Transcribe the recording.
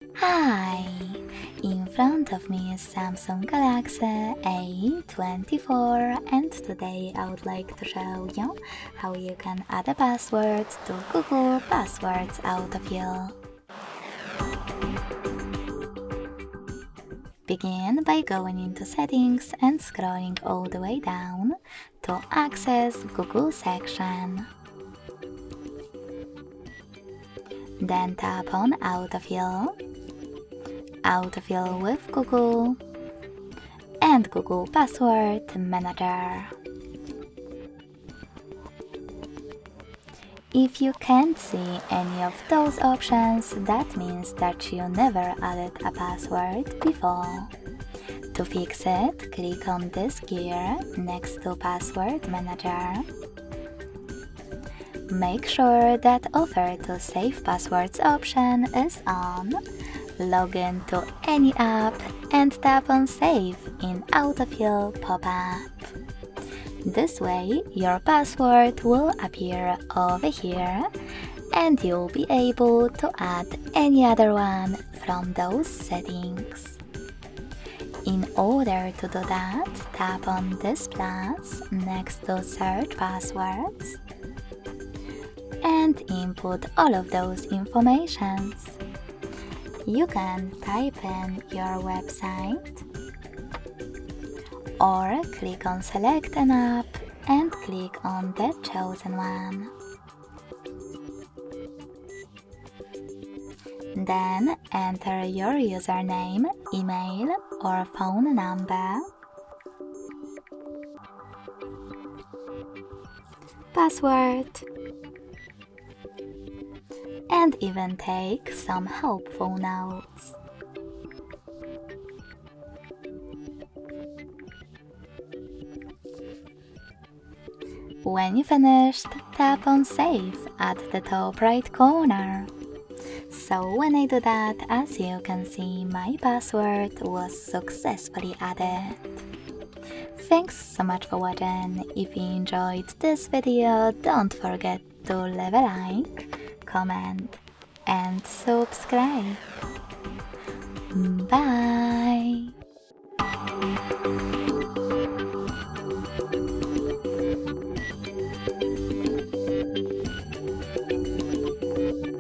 Hi! In front of me is Samsung Galaxy A24 and today I would like to show you how you can add a password to Google Passwords Autofill. Begin by going into Settings and scrolling all the way down to access Google section. Then tap on Autofill, Autofill with Google, and Google Password Manager. If you can't see any of those options, that means that you never added a password before. To fix it, click on this gear next to Password Manager. Make sure that Offer to Save Passwords option is on. Log in to any app and tap on Save in Autofill pop-up. This way, your password will appear over here and you'll be able to add any other one from those settings. In order to do that, tap on this plus next to Search Passwords and input all of those informations. You can type in your website or click on Select an app and click on the chosen one. Then enter your username, email or phone number, password, and even take some helpful notes. When you finished, tap on Save at the top right corner. So when I do that, as you can see, my password was successfully added. Thanks so much for watching. If you enjoyed this video, don't forget to leave a like, comment and subscribe. Bye!